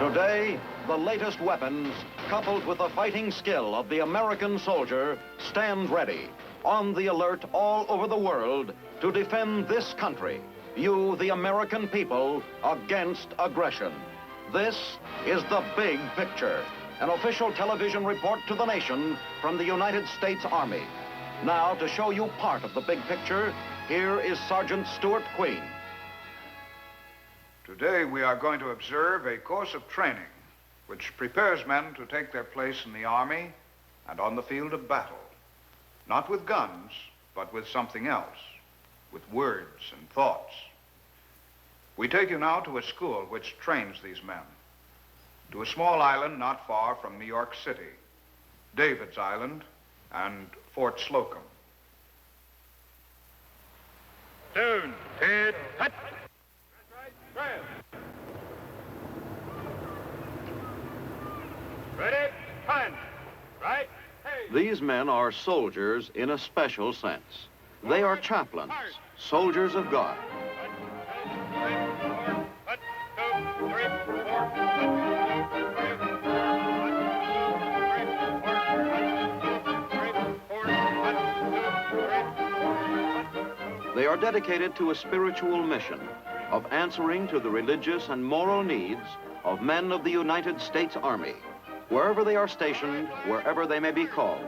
Today, the latest weapons, coupled with the fighting skill of the American soldier, stand ready, on the alert all over the world to defend this country, you, the American people, against aggression. This is The Big Picture, an official television report to the nation from the United States Army. Now, to show you part of the big picture, here is Sergeant Stuart Queen. Today we are going to observe a course of training which prepares men to take their place in the Army and on the field of battle. Not with guns, but with something else, with words and thoughts. We take you now to a school which trains these men, to a small island not far from New York City, David's Island and Fort Slocum. Tune, head, hut. Ready, punch. Right, hey. These men are soldiers in a special sense. They are chaplains, soldiers of God. They are dedicated to a spiritual mission of answering to the religious and moral needs of men of the United States Army, wherever they are stationed, wherever they may be called.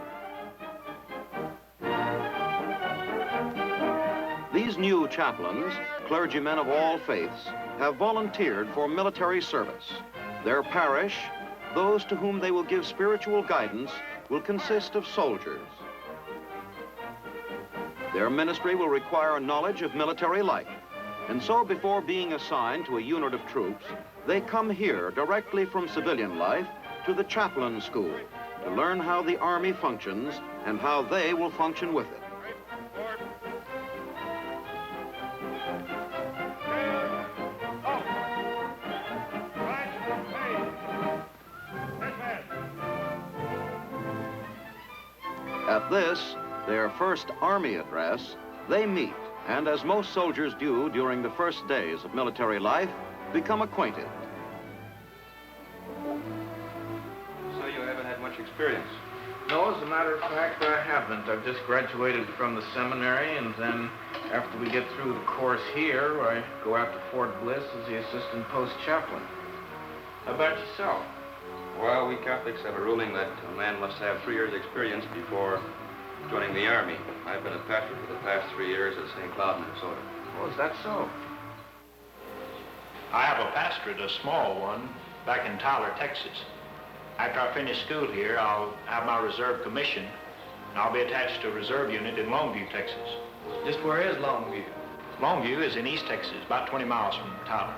These new chaplains, clergymen of all faiths, have volunteered for military service. Their parish, those to whom they will give spiritual guidance, will consist of soldiers. Their ministry will require knowledge of military life, and so before being assigned to a unit of troops, they come here directly from civilian life to the chaplain school to learn how the Army functions and how they will function with it. At this, their first Army address, they meet, and as most soldiers do during the first days of military life, become acquainted. So you haven't had much experience? No, as a matter of fact, I haven't. I've just graduated from the seminary, and then after we get through the course here, I go out to Fort Bliss as the assistant post chaplain. How about yourself? Well, we Catholics have a ruling that a man must have 3 years' experience before joining the Army. I've been a pastor for the past 3 years at St. Cloud, Minnesota. Oh, is that so? I have a pastorate, a small one, back in Tyler, Texas. After I finish school here, I'll have my reserve commission, and I'll be attached to a reserve unit in Longview, Texas. Just where is Longview? Longview is in East Texas, about 20 miles from Tyler.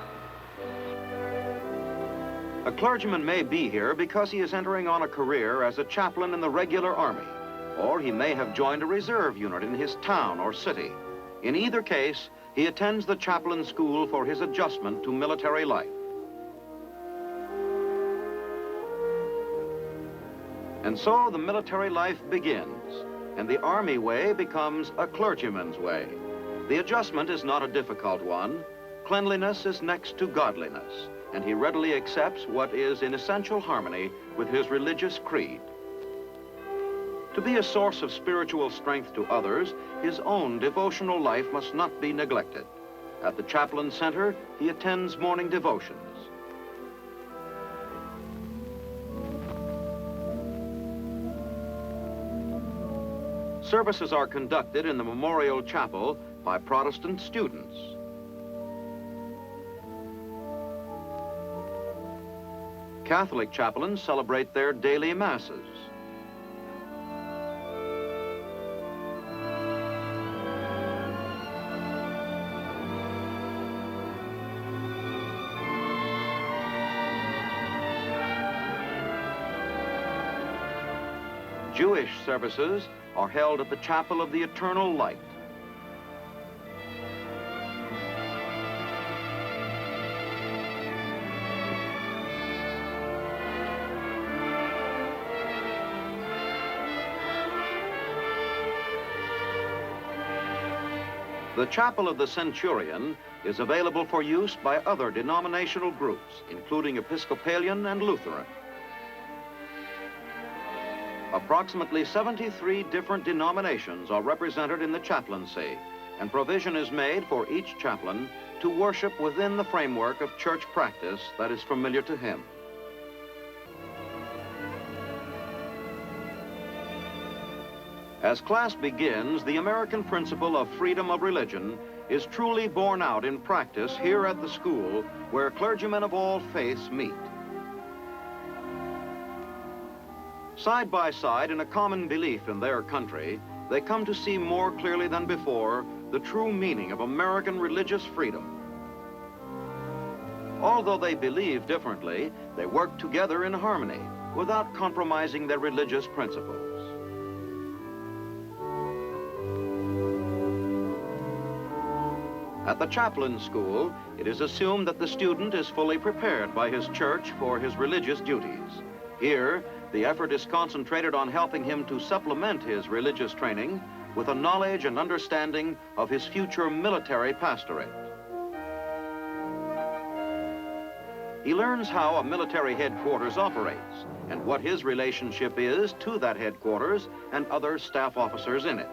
A clergyman may be here because he is entering on a career as a chaplain in the regular Army, or he may have joined a reserve unit in his town or city. In either case, he attends the chaplain school for his adjustment to military life. And so the military life begins, and the Army way becomes a clergyman's way. The adjustment is not a difficult one. Cleanliness is next to godliness, and he readily accepts what is in essential harmony with his religious creed. To be a source of spiritual strength to others, his own devotional life must not be neglected. At the Chaplain Center, he attends morning devotions. Services are conducted in the Memorial Chapel by Protestant students. Catholic chaplains celebrate their daily masses. Jewish services are held at the Chapel of the Eternal Light. The Chapel of the Centurion is available for use by other denominational groups, including Episcopalian and Lutheran. Approximately 73 different denominations are represented in the chaplaincy, and provision is made for each chaplain to worship within the framework of church practice that is familiar to him. As class begins, the American principle of freedom of religion is truly borne out in practice here at the school where clergymen of all faiths meet. Side by side in a common belief in their country, they come to see more clearly than before the true meaning of American religious freedom. Although they believe differently, they work together in harmony without compromising their religious principles. At the chaplain school, it is assumed that the student is fully prepared by his church for his religious duties. Here, the effort is concentrated on helping him to supplement his religious training with a knowledge and understanding of his future military pastorate. He learns how a military headquarters operates and what his relationship is to that headquarters and other staff officers in it.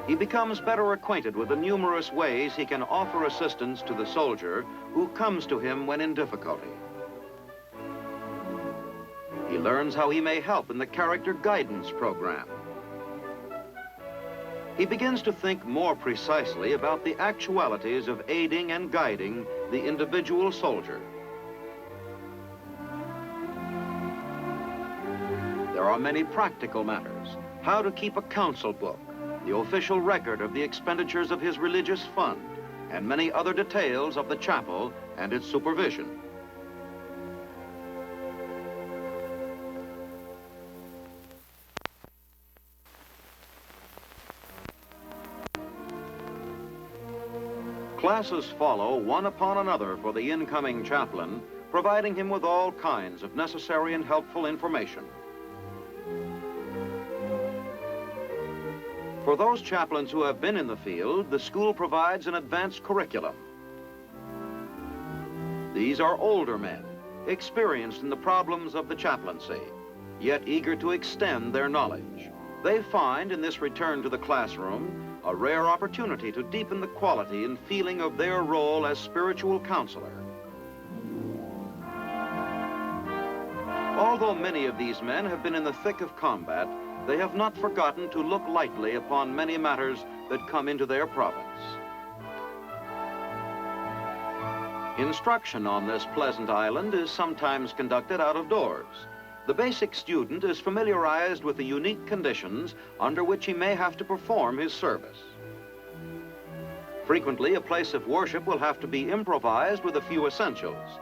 He becomes better acquainted with the numerous ways he can offer assistance to the soldier who comes to him when in difficulty. He learns how he may help in the character guidance program. He begins to think more precisely about the actualities of aiding and guiding the individual soldier. There are many practical matters: how to keep a council book, the official record of the expenditures of his religious fund, and many other details of the chapel and its supervision. Classes follow one upon another for the incoming chaplain, providing him with all kinds of necessary and helpful information. For those chaplains who have been in the field, the school provides an advanced curriculum. These are older men, experienced in the problems of the chaplaincy, yet eager to extend their knowledge. They find in this return to the classroom a rare opportunity to deepen the quality and feeling of their role as spiritual counselor. Although many of these men have been in the thick of combat, they have not forgotten to look lightly upon many matters that come into their province. Instruction on this pleasant island is sometimes conducted out of doors. The basic student is familiarized with the unique conditions under which he may have to perform his service. Frequently, a place of worship will have to be improvised with a few essentials.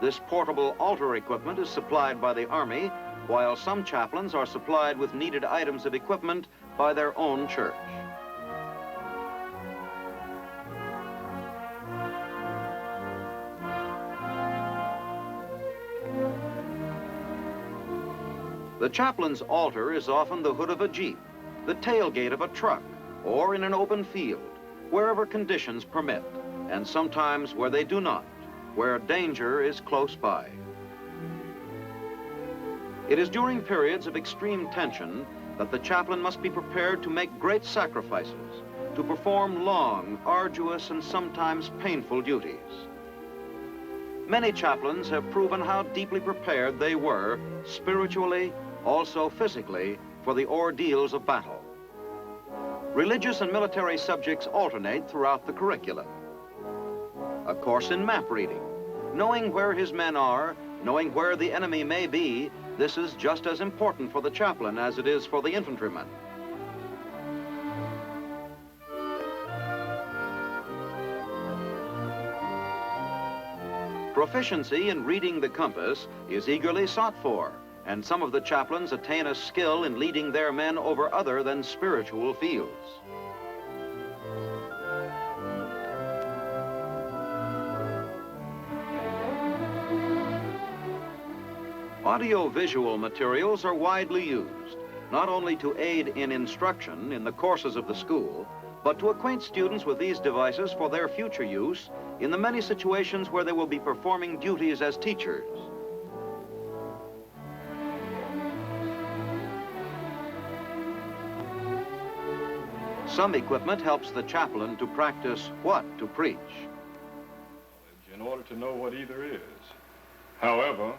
This portable altar equipment is supplied by the Army, while some chaplains are supplied with needed items of equipment by their own church. The chaplain's altar is often the hood of a jeep, the tailgate of a truck, or in an open field, wherever conditions permit, and sometimes where they do not, where danger is close by. It is during periods of extreme tension that the chaplain must be prepared to make great sacrifices, to perform long, arduous, and sometimes painful duties. Many chaplains have proven how deeply prepared they were, spiritually, also physically, for the ordeals of battle. Religious and military subjects alternate throughout the curriculum. A course in map reading. Knowing where his men are, knowing where the enemy may be, this is just as important for the chaplain as it is for the infantryman. Proficiency in reading the compass is eagerly sought for, and some of the chaplains attain a skill in leading their men over other than spiritual fields. Audio-visual materials are widely used, not only to aid in instruction in the courses of the school, but to acquaint students with these devices for their future use in the many situations where they will be performing duties as teachers. Some equipment helps the chaplain to practice what to preach. In order to know what either is. However,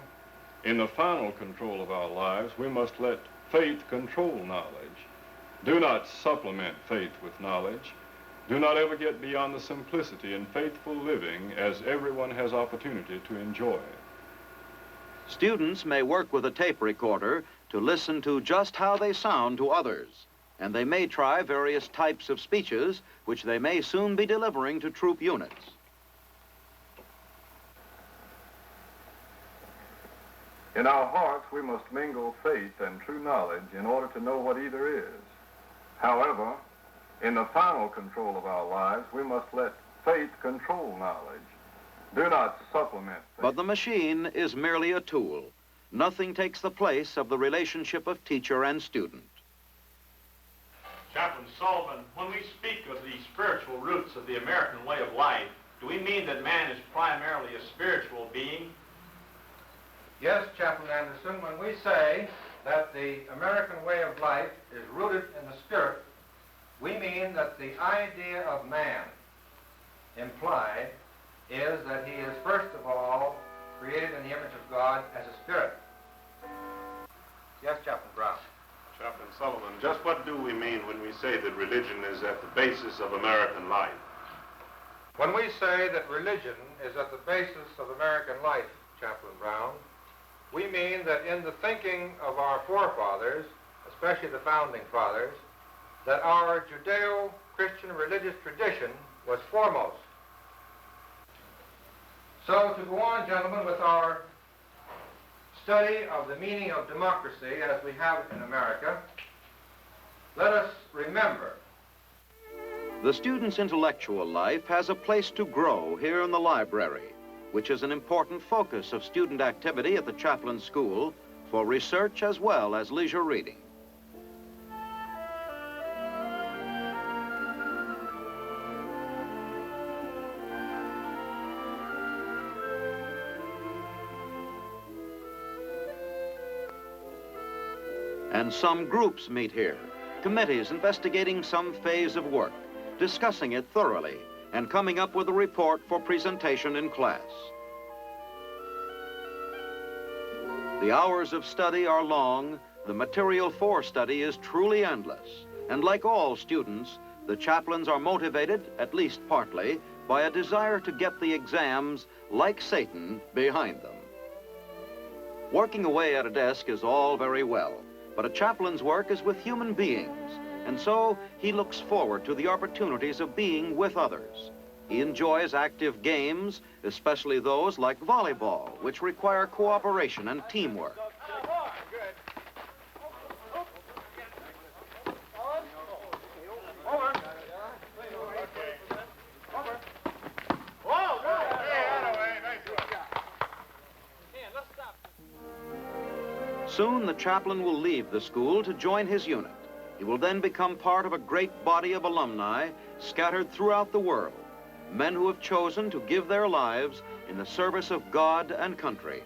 in the final control of our lives, we must let faith control knowledge. Do not supplement faith with knowledge. Do not ever get beyond the simplicity in faithful living, as everyone has opportunity to enjoy. Students may work with a tape recorder to listen to just how they sound to others, and they may try various types of speeches which they may soon be delivering to troop units. In our hearts, we must mingle faith and true knowledge in order to know what either is. However, in the final control of our lives, we must let faith control knowledge. Do not supplement faith. But the machine is merely a tool. Nothing takes the place of the relationship of teacher and student. Chaplain Sullivan, when we speak of the spiritual roots of the American way of life, do we mean that man is primarily a spiritual being? Yes, Chaplain Anderson, when we say that the American way of life is rooted in the spirit, we mean that the idea of man implied is that he is first of all created in the image of God as a spirit. Yes, Chaplain Brown. Chaplain Sullivan, just what do we mean when we say that religion is at the basis of American life? When we say that religion is at the basis of American life, Chaplain Brown, we mean that in the thinking of our forefathers, especially the founding fathers, that our Judeo-Christian religious tradition was foremost. So to go on, gentlemen, with our study of the meaning of democracy as we have it in America, let us remember. The student's intellectual life has a place to grow here in the library, which is an important focus of student activity at the Chaplain School for research as well as leisure reading. And some groups meet here, committees investigating some phase of work, discussing it thoroughly, and coming up with a report for presentation in class. The hours of study are long, the material for study is truly endless, and like all students, the chaplains are motivated, at least partly, by a desire to get the exams, like Satan, behind them. Working away at a desk is all very well, but a chaplain's work is with human beings, and so he looks forward to the opportunities of being with others. He enjoys active games, especially those like volleyball, which require cooperation and teamwork. Soon the chaplain will leave the school to join his unit. He will then become part of a great body of alumni scattered throughout the world, men who have chosen to give their lives in the service of God and country.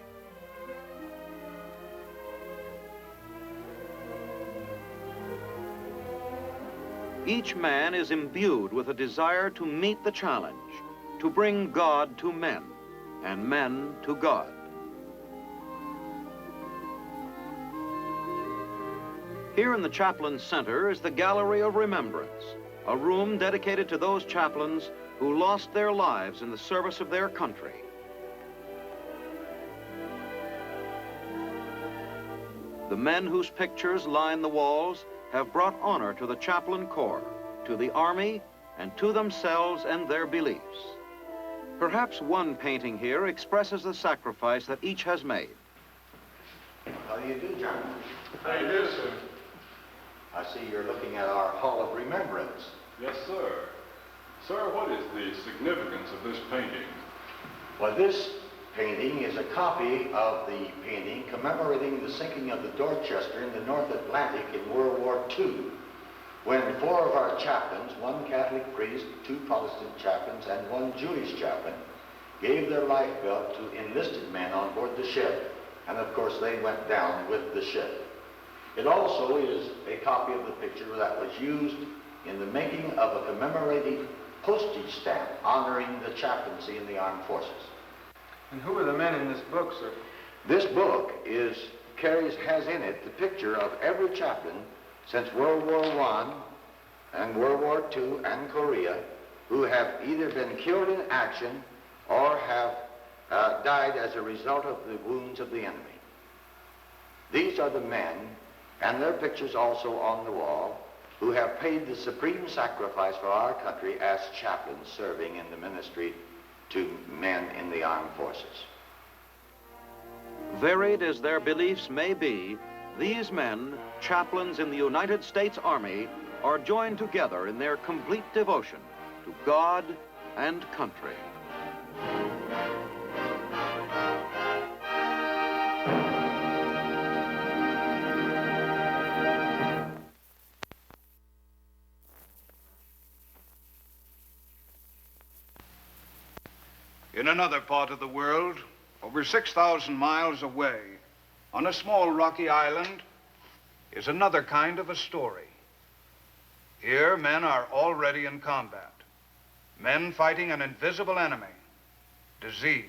Each man is imbued with a desire to meet the challenge, to bring God to men and men to God. Here in the Chaplain Center is the Gallery of Remembrance, a room dedicated to those chaplains who lost their lives in the service of their country. The men whose pictures line the walls have brought honor to the Chaplain Corps, to the Army, and to themselves and their beliefs. Perhaps one painting here expresses the sacrifice that each has made. How do you do, John? How do you do, sir? I see you're looking at our Hall of Remembrance. Yes, sir. Sir, what is the significance of this painting? Well, this painting is a copy of the painting commemorating the sinking of the Dorchester in the North Atlantic in World War II. when 4 of our chaplains, 1 Catholic priest, 2 Protestant chaplains, and 1 Jewish chaplain, gave their lifebelt to enlisted men on board the ship, and of course they went down with the ship. It also is a copy of the picture that was used in the making of a commemorative postage stamp honoring the chaplaincy in the armed forces. And who are the men in this book, sir? This book has in it the picture of every chaplain since World War I and World War II and Korea who have either been killed in action or have died as a result of the wounds of the enemy. These are the men, and their pictures also on the wall, who have paid the supreme sacrifice for our country as chaplains serving in the ministry to men in the armed forces. Varied as their beliefs may be, these men, chaplains in the United States Army, are joined together in their complete devotion to God and country. In another part of the world, over 6,000 miles away, on a small rocky island, is another kind of a story. Here, men are already in combat. Men fighting an invisible enemy, disease.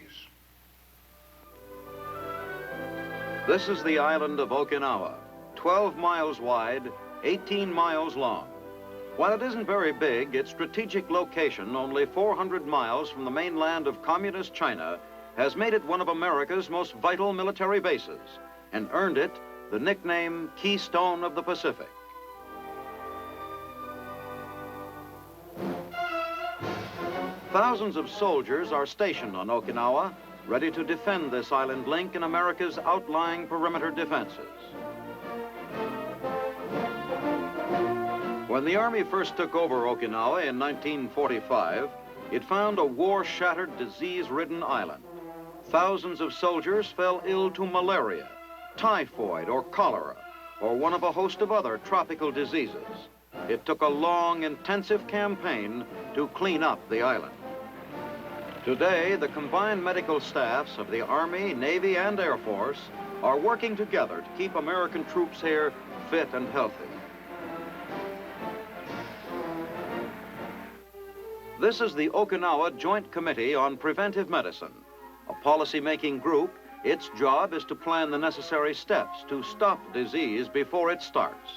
This is the island of Okinawa, 12 miles wide, 18 miles long. While it isn't very big, its strategic location, only 400 miles from the mainland of communist China, has made it one of America's most vital military bases and earned it the nickname Keystone of the Pacific. Thousands of soldiers are stationed on Okinawa, ready to defend this island link in America's outlying perimeter defenses. When the Army first took over Okinawa in 1945, it found a war-shattered, disease-ridden island. Thousands of soldiers fell ill to malaria, typhoid, or cholera, or one of a host of other tropical diseases. It took a long, intensive campaign to clean up the island. Today, the combined medical staffs of the Army, Navy, and Air Force are working together to keep American troops here fit and healthy. This is the Okinawa Joint Committee on Preventive Medicine, a policy-making group. Its job is to plan the necessary steps to stop disease before it starts.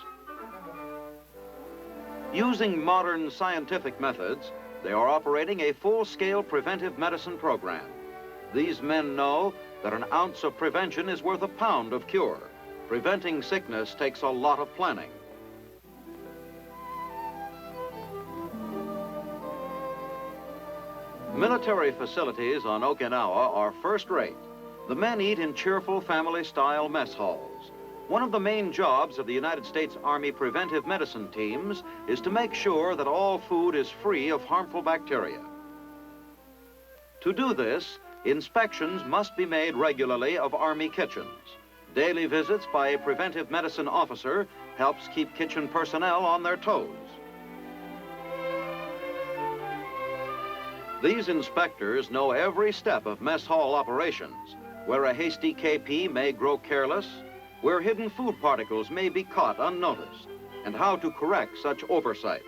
Using modern scientific methods, they are operating a full-scale preventive medicine program. These men know that an ounce of prevention is worth a pound of cure. Preventing sickness takes a lot of planning. Military facilities on Okinawa are first-rate. The men eat in cheerful family-style mess halls. One of the main jobs of the United States Army preventive medicine teams is to make sure that all food is free of harmful bacteria. To do this, inspections must be made regularly of Army kitchens. Daily visits by a preventive medicine officer helps keep kitchen personnel on their toes. These inspectors know every step of mess hall operations, where a hasty KP may grow careless, where hidden food particles may be caught unnoticed, and how to correct such oversights.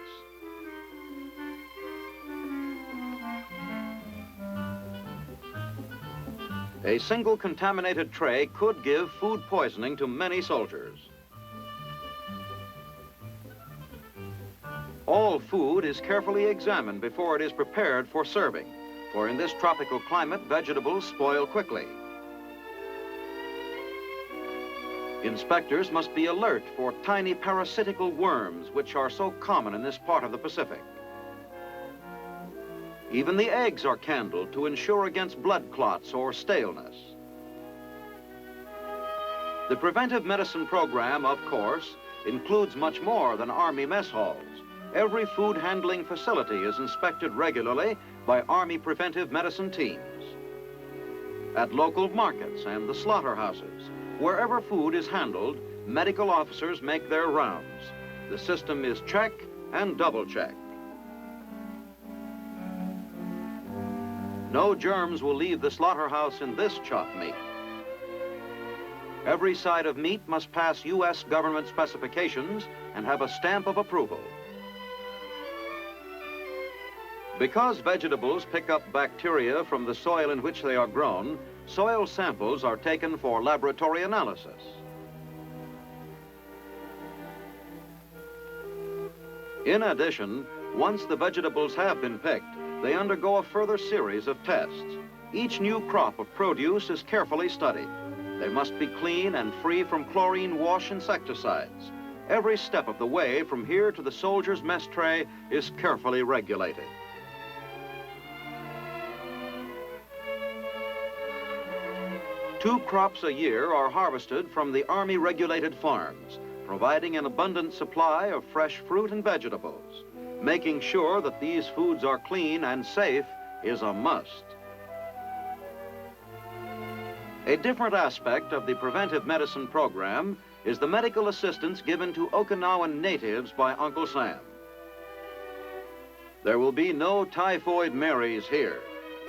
A single contaminated tray could give food poisoning to many soldiers. All food is carefully examined before it is prepared for serving, for in this tropical climate, vegetables spoil quickly. Inspectors must be alert for tiny parasitical worms, which are so common in this part of the Pacific. Even the eggs are candled to ensure against blood clots or staleness. The preventive medicine program, of course, includes much more than Army mess halls. Every food handling facility is inspected regularly by Army preventive medicine teams. At local markets and the slaughterhouses, wherever food is handled, medical officers make their rounds. The system is check, and double check. No germs will leave the slaughterhouse in this chopped meat. Every side of meat must pass U.S. government specifications and have a stamp of approval. Because vegetables pick up bacteria from the soil in which they are grown, soil samples are taken for laboratory analysis. In addition, once the vegetables have been picked, they undergo a further series of tests. Each new crop of produce is carefully studied. They must be clean and free from chlorine wash insecticides. Every step of the way from here to the soldier's mess tray is carefully regulated. Two crops a year are harvested from the Army-regulated farms, providing an abundant supply of fresh fruit and vegetables. Making sure that these foods are clean and safe is a must. A different aspect of the preventive medicine program is the medical assistance given to Okinawan natives by Uncle Sam. There will be no typhoid Marys here.